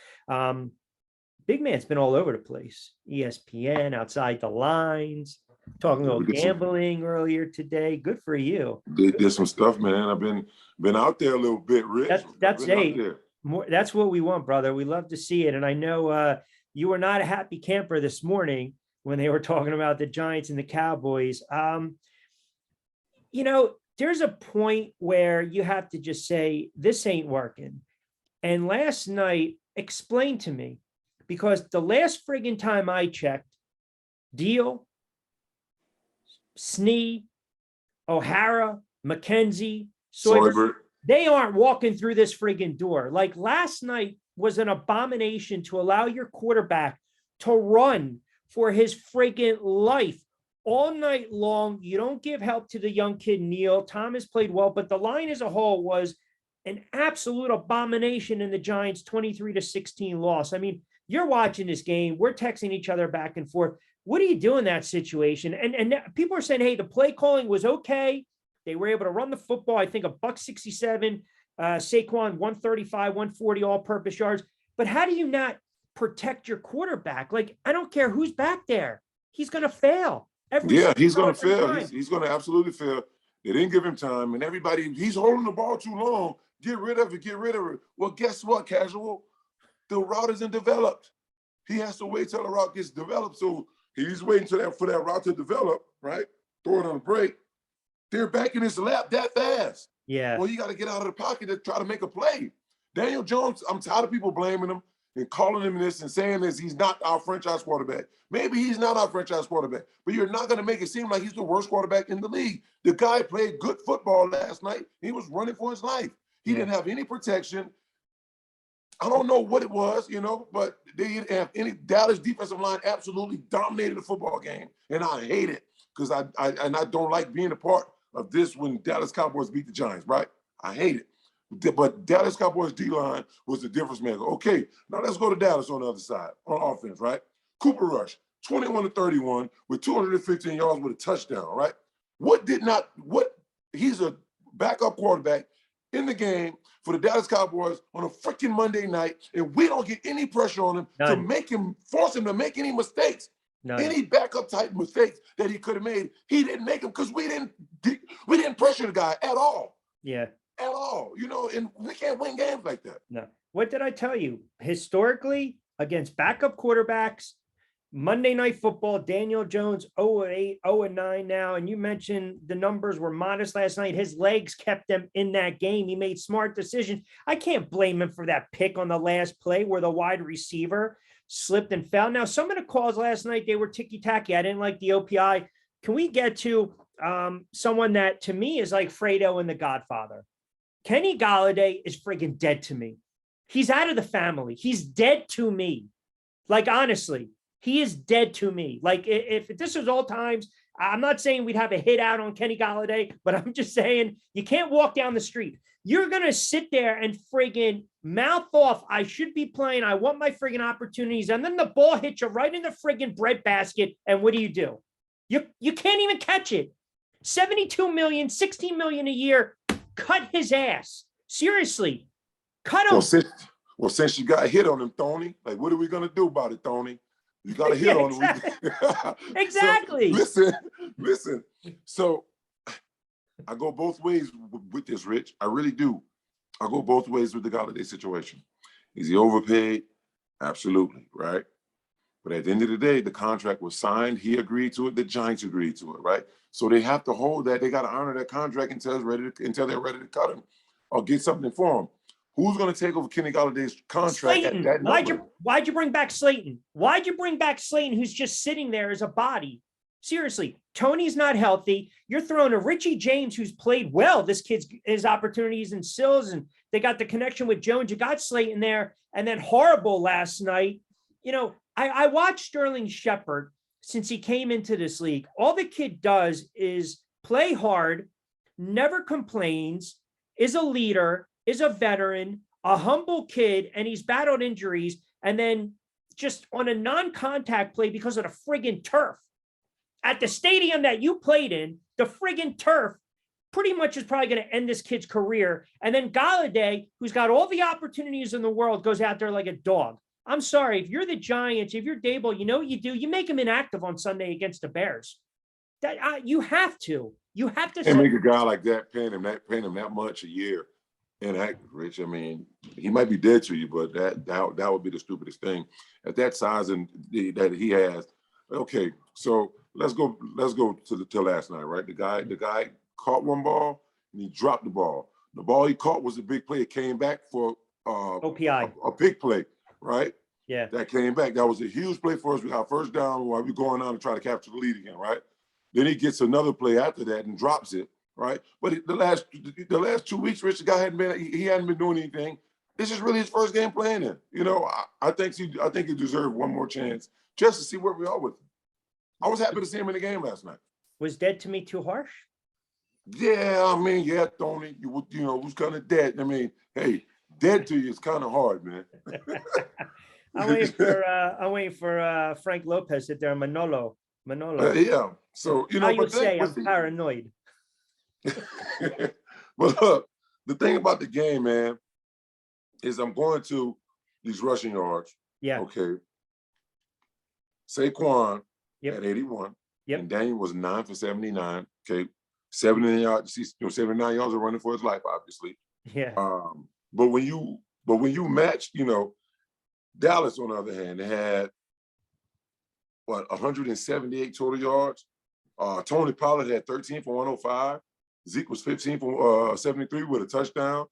Big man's been all over the place. ESPN, Outside the Lines, talking a little gambling earlier today. Good for you. Did some stuff, man. I've been out there a little bit, Rich. That's what we want, brother. We love to see it. And I know you were not a happy camper this morning when they were talking about the Giants and the Cowboys. You know, there's a point where you have to just say, this ain't working. And last night, explain to me, because the last friggin' time I checked, Deal, Snee, O'Hara, McKenzie, Soybert, they aren't walking through this friggin' door. Like last night was an abomination to allow your quarterback to run for his friggin' life all night long. You don't give help to the young kid, Neal. Thomas played well, but the line as a whole was an absolute abomination in the Giants' 23-16 loss. I mean, you're watching this game. We're texting each other back and forth. What do you do in that situation? And people are saying, hey, the play calling was okay. They were able to run the football. I think $167, Saquon 135, 140 all-purpose yards. But how do you not protect your quarterback? Like, I don't care who's back there. He's going to fail. He's going to fail. He's going to absolutely fail. They didn't give him time, and everybody, he's holding the ball too long. Get rid of it. Get rid of it. Well, guess what, Casual? The route isn't developed. He has to wait till the route gets developed. So he's waiting for that route to develop, right? Throw it on the break. They're back in his lap that fast. Yeah. Well, you got to get out of the pocket to try to make a play. Daniel Jones, I'm tired of people blaming him and calling him this and saying this. He's not our franchise quarterback. Maybe he's not our franchise quarterback, but you're not going to make it seem like he's the worst quarterback in the league. The guy played good football last night. He was running for his life. He didn't have any protection. I don't know what it was, but they didn't have any. Dallas defensive line absolutely dominated the football game, and I hate it because I don't like being a part of this when Dallas Cowboys beat the Giants, right? I hate it. But Dallas Cowboys D-line was the difference maker. Okay, now let's go to Dallas on the other side, on offense, right? Cooper Rush, 21-31 with 215 yards with a touchdown, right? He's a backup quarterback in the game for the Dallas Cowboys on a freaking Monday night, and we don't get any pressure on him to force him to make any mistakes. Any backup type mistakes that he could have made, he didn't make them because we didn't pressure the guy at all. Yeah. At all, and we can't win games like that. No. What did I tell you? Historically, against backup quarterbacks, Monday Night Football, Daniel Jones 0-8, 0-9 now. And you mentioned the numbers were modest last night. His legs kept them in that game. He made smart decisions. I can't blame him for that pick on the last play where the wide receiver slipped and fell. Now, some of the calls last night, they were ticky-tacky. I didn't like the OPI. Can we get to someone that, to me, is like Fredo in The Godfather? Kenny Golladay is friggin' dead to me. He's out of the family. He's dead to me. Like, honestly, he is dead to me. Like, if this was all times, I'm not saying we'd have a hit out on Kenny Golladay, but I'm just saying you can't walk down the street. You're going to sit there and friggin' mouth off, I should be playing, I want my friggin' opportunities, and then the ball hits you right in the friggin' breadbasket, and what do? You can't even catch it. $72 million, $16 million a year. Cut his ass. Seriously. Cut him. Well, since you got hit on him, Tony, like, what are we going to do about it, Tony? You got to hit on him. Exactly. So, listen. So I go both ways with this, Rich. I really do. I go both ways with the Golladay situation. Is he overpaid? Absolutely, right? But at the end of the day, the contract was signed. He agreed to it. The Giants agreed to it, right? So they have to hold that. They got to honor that contract until they're ready to cut him or get something for him. Who's going to take over Kenny Galladay's contract Slayton. at that number? Why'd you bring back Slayton? Why'd you bring back Slayton, who's just sitting there as a body? Seriously, Tony's not healthy. You're throwing a Richie James, who's played well. This kid's his opportunities in Sills, and they got the connection with Jones. You got Slayton there, and then horrible last night. I watched Sterling Shepard since he came into this league. All the kid does is play hard, never complains, is a leader, is a veteran, a humble kid, and he's battled injuries. And then just on a non-contact play because of the friggin' turf at the stadium that you played in, the friggin' turf pretty much is probably going to end this kid's career. And then Golladay, who's got all the opportunities in the world, goes out there like a dog. I'm sorry, if you're the Giants, if you're Dable, you know what you do? You make him inactive on Sunday against the Bears. You have to. You have to. And make a guy like that, paying him that much a year inactive, Rich. I mean, he might be dead to you, but that would be the stupidest thing at that size and that he has. Okay, so let's go to last night, right? The guy caught one ball and he dropped the ball. The ball he caught was a big play. It came back for OPI, a big play. Right? Yeah. That came back. That was a huge play for us. We got first down while we're going on to try to capture the lead again, right? Then he gets another play after that and drops it, right? But the last 2 weeks, Rich, the guy hadn't been doing anything. This is really his first game playing in. I think he deserved one more chance just to see where we are with him. I was happy to see him in the game last night. Was dead to me too harsh? Yeah, I mean, yeah, Tony, you was kind of dead. I mean, hey, dead to you is kind of hard, man. I'm waiting for Frank Lopez sit there, Manolo. Yeah. So How you but say I'm see, paranoid. but look, the thing about the game, man, is I'm going to these rushing yards. Yeah. Okay. Saquon Yep. at 81. Yep. And Daniel was 9 for 79. Okay. 79 yards, 79 yards of running for his life, obviously. Yeah. But when you match, Dallas, on the other hand, they had 178 total yards. Tony Pollard had 13 for 105. Zeke was 15 for 73 with a touchdown.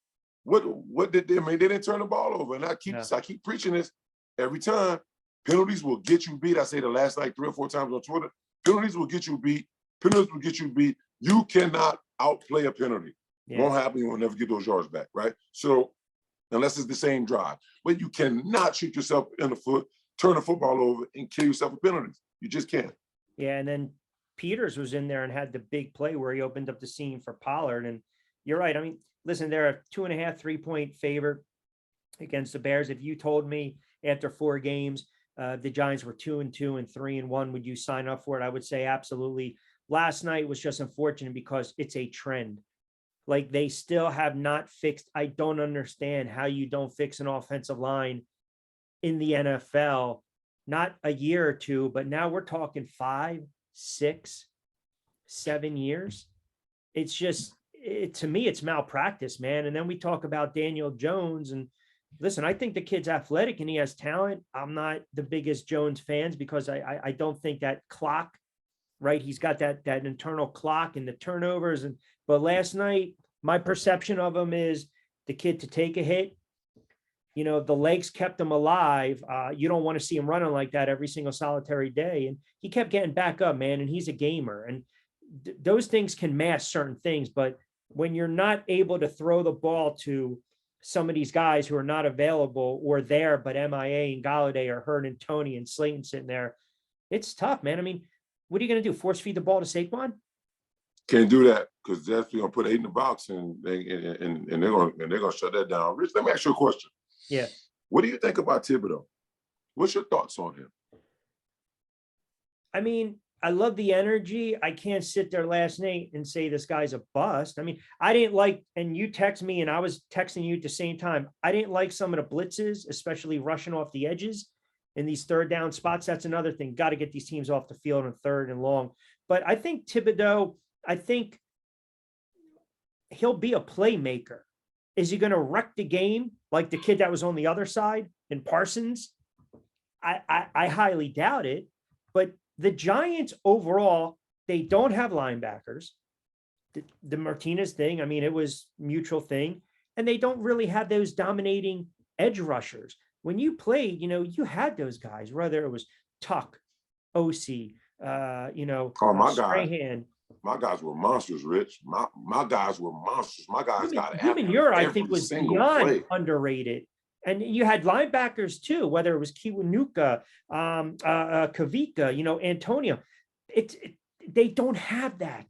What did they? I mean, they didn't turn the ball over. And I keep preaching this every time. Penalties will get you beat. I say the last 3 or 4 times on Twitter. Penalties will get you beat. Penalties will get you beat. You cannot outplay a penalty. Yeah. Won't happen. You will never get those yards back, right? So unless it's the same drive, but you cannot shoot yourself in the foot, turn the football over, and kill yourself with penalties. You just can't. Yeah, and then Peters was in there and had the big play where he opened up the seam for Pollard. And you're right. I mean, listen, they're a 2.5, 3-point favorite against the Bears. If you told me after 4 games, the Giants were 2-2 and 3-1, would you sign up for it? I would say absolutely. Last night was just unfortunate because it's a trend. Like, they still have not fixed. I don't understand how you don't fix an offensive line in the NFL, not a year or 2, but now we're talking 5, 6, 7 years. It's just, to me, it's malpractice, man. And then we talk about Daniel Jones, and listen, I think the kid's athletic and he has talent. I'm not the biggest Jones fans because I don't think that clock, right? He's got that internal clock and the turnovers. But last night, my perception of him is the kid to take a hit. The legs kept him alive. You don't want to see him running like that every single solitary day. And he kept getting back up, man. And he's a gamer. And those things can mask certain things. But when you're not able to throw the ball to some of these guys who are not available or there, but MIA and Galladay are hurt and Tony and Slayton sitting there, it's tough, man. I mean, what are you going to do? Force feed the ball to Saquon? Can't do that because that's gonna put 8 in the box and they're gonna shut that down. Rich, let me ask you a question. Yeah. What do you think about Thibodeau? What's your thoughts on him? I mean, I love the energy. I can't sit there last night and say this guy's a bust. I mean, I didn't like, and you text me and I was texting you at the same time. I didn't like some of the blitzes, especially rushing off the edges in these 3rd down spots. That's another thing. Got to get these teams off the field on 3rd and long. But I think Thibodeau, I think he'll be a playmaker. Is he going to wreck the game like the kid that was on the other side in Parsons? I highly doubt it. But the Giants overall, they don't have linebackers. The Martinez thing, I mean, it was mutual thing. And they don't really have those dominating edge rushers. When you played, you had those guys, whether it was Tuck, OC, Strahan. My guys were monsters, Rich. My guys were monsters. My guys got after Even your, I every think, was single beyond play. underrated. And you had linebackers too, whether it was Kiwanuka, Kavika, Antonio. They don't have that.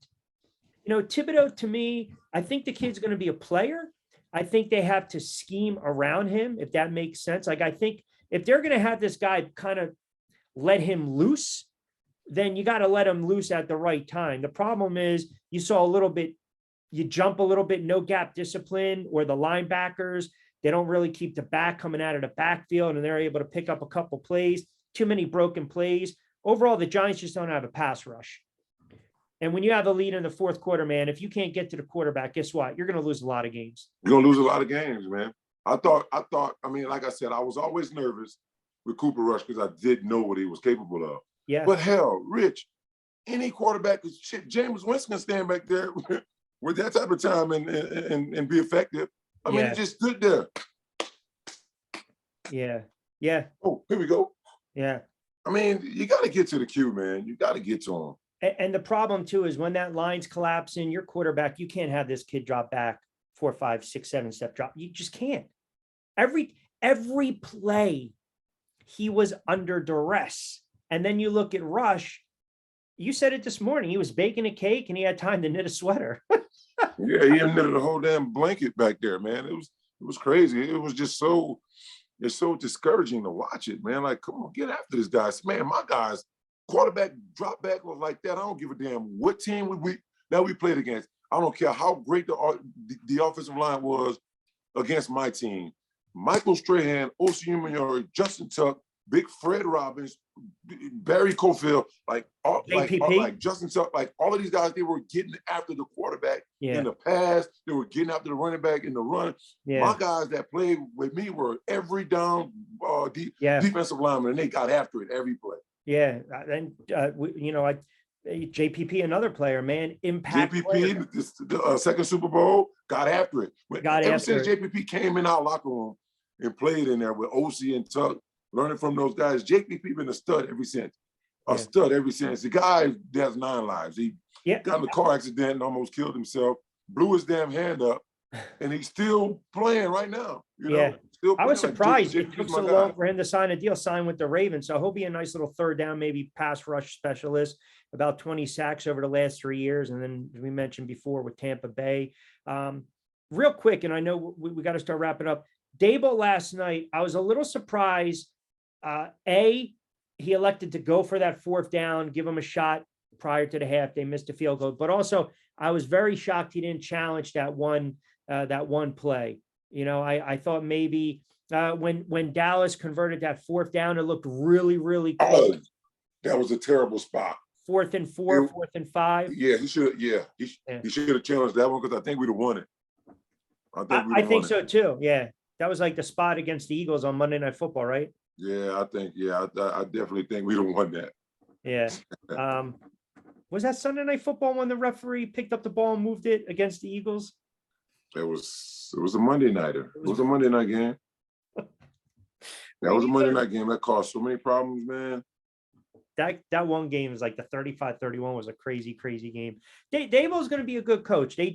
Thibodeau, to me, I think the kid's going to be a player. I think they have to scheme around him, if that makes sense. Like, I think if they're going to have this guy kind of let him loose, then you got to let him loose at the right time. The problem is you saw a little bit, you jump a little bit, no gap discipline, or the linebackers, they don't really keep the back coming out of the backfield and they're able to pick up a couple plays, too many broken plays. Overall, the Giants just don't have a pass rush. And when you have a lead in the 4th quarter, man, if you can't get to the quarterback, guess what? You're going to lose a lot of games. You're going to lose a lot of games, man. I thought, I mean, like I said, I was always nervous with Cooper Rush because I didn't know what he was capable of. Yeah. But hell, Rich, any quarterback, James Winston can stand back there with that type of time and be effective. I mean, he just stood there. Yeah. Yeah. Oh, here we go. Yeah. I mean, you got to get to the queue, man. You got to get to him. And the problem too is when that line's collapsing, your quarterback, you can't have this kid drop back 4, 5, 6, 7 step drop. You just can't. Every play, he was under duress. And then you look at Rush, you said it this morning. He was baking a cake and he had time to knit a sweater. Yeah, he knitted a whole damn blanket back there, man. It was crazy. It was just it's so discouraging to watch it, man. Like, come on, get after this guy. Man, my guys, quarterback drop back was like that. I don't give a damn what team we played against. I don't care how great the offensive line was against my team. Michael Strahan, O.C. Umenyiora, Justin Tuck, Big Fred Robbins, Barry Cofield, like Justin Tuck, like all of these guys, they were getting after the quarterback in the pass. They were getting after the running back in the run. Yeah. My guys that played with me were every down defensive lineman, and they got after it every play. Yeah, and JPP, another player, man, impact. JPP, the second Super Bowl, got after it. Ever since JPP came in our locker room and played in there with OC and Tuck, learning from those guys, JPP been a stud ever since. Stud ever since. The guy has 9 lives. He got in a car accident and almost killed himself, blew his damn hand up, and he's still playing right now. You know? I was surprised it took so long for him to sign a deal, sign with the Ravens. So he'll be a nice little third down, maybe pass rush specialist, about 20 sacks over the last 3 years. And then we mentioned before with Tampa Bay. Real quick, and I know we got to start wrapping up. Dable last night, I was a little surprised. He elected to go for that 4th down, give him a shot prior to the half. They missed a field goal, but also I was very shocked he didn't challenge that one play. You know, I thought maybe when Dallas converted that 4th down, it looked really, really close. Oh, that was a terrible spot. 4th and 4, 4th and 5. Yeah, he should. Yeah, he should have challenged that one because I think we'd have won it. I think so too. Yeah, that was like the spot against the Eagles on Monday Night Football, right? Yeah, I definitely think we'd have won that. Yeah. Was that Sunday Night Football when the referee picked up the ball and moved it against the Eagles? It was a Monday nighter. It was a Monday night game. That was a Monday night game. That caused so many problems, man. That one game was like the 35-31 was a crazy, crazy game. Daboll's going to be a good coach. I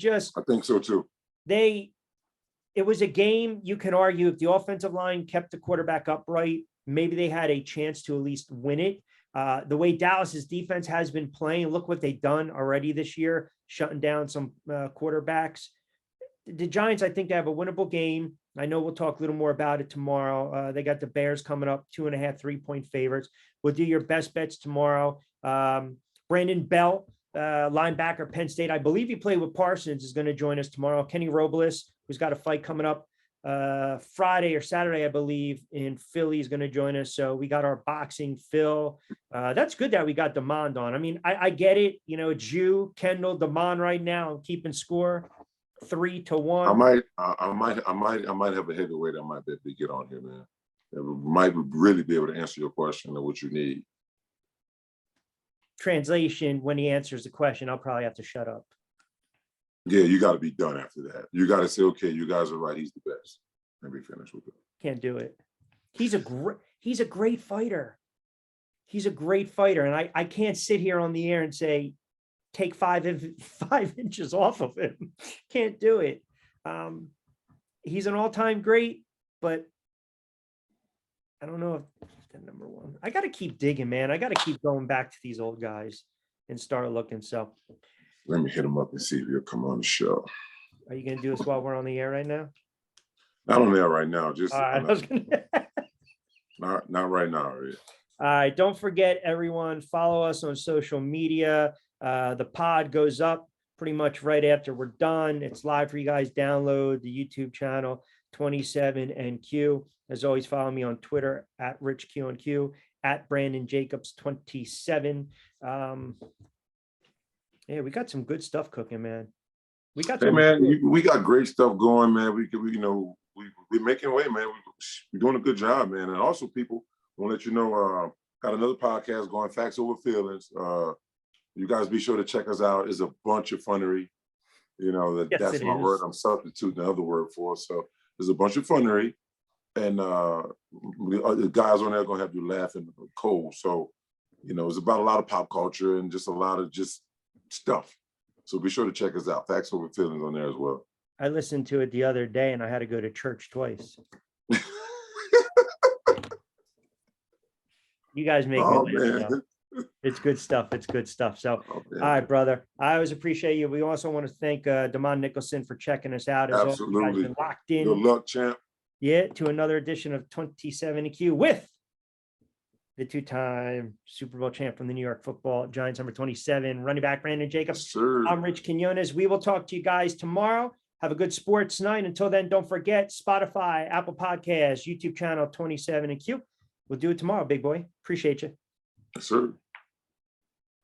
think so too. It was a game you can argue if the offensive line kept the quarterback upright, maybe they had a chance to at least win it. The way Dallas's defense has been playing, look what they've done already this year, shutting down some quarterbacks. The Giants, I think they have a winnable game. I know we'll talk a little more about it tomorrow. They got the Bears coming up, 2.5 3-point favorites. We'll do your best bets tomorrow. Brandon Bell, linebacker, Penn State. I believe he played with Parsons, is going to join us tomorrow. Kenny Robles, who's got a fight coming up Friday or Saturday, I believe, in Philly, is going to join us. So we got our boxing Phil. That's good that we got Demond on. I mean, I get it. You know, it's you, Kendall, Demond right now. I'm keeping score 3-1. I might have a heavyweight I might be able to get on here, man. That might really be able to answer your question or what you need. Translation, when he answers the question, I'll probably have to shut up. Yeah, you got to be done after that. You got to say, okay, you guys are right. He's the best. And be finished with it. Can't do it. He's a great fighter. He's a great fighter. And I can't sit here on the air and say, take 5 inches off of him. Can't do it. He's an all-time great, but I don't know if the number one. I got to keep digging, man. I got to keep going back to these old guys and start looking. So let me hit him up and see if he'll come on the show. Are you going to do this while we're on the air right now? Not on there right now. Just not right now. Right? All right. Don't forget, everyone, follow us on social media. The pod goes up pretty much right after we're done. It's live for you guys. Download the YouTube channel 27NQ. As always, follow me on Twitter at RichQNQ, at Brandon Jacobs 27. Yeah, we got some good stuff cooking, man. We got we got great stuff going, man. We're making way, man. We're doing a good job, man. And also, people, I want to let you know, got another podcast going, Facts Over Feelings. You guys be sure to check us out. It's a bunch of funnery. You know, that's my word. I'm substituting the other word for. So there's a bunch of funnery. And the guys on there are going to have you laughing cold. So, you know, it's about a lot of pop culture and just a lot of just stuff. So be sure to check us out. Facts Over Feelings on there as well. I listened to it the other day and I had to go to church twice. You guys make me laugh. It's good stuff. It's good stuff. So, Okay. all right, brother. I always appreciate you. We also want to thank Demond Nicholson for checking us out. As always, you guys Absolutely. been locked in. Good luck, champ. Yeah, to another edition of 2070Q with the two-time Super Bowl champ from the New York Football Giants, number 27, running back Brandon Jacobs. Yes, sir. I'm Rich Quinones. We will talk to you guys tomorrow. Have a good sports night. Until then, don't forget Spotify, Apple Podcasts, YouTube channel 27 and Q. We'll do it tomorrow, big boy. Appreciate you. Yes, sir.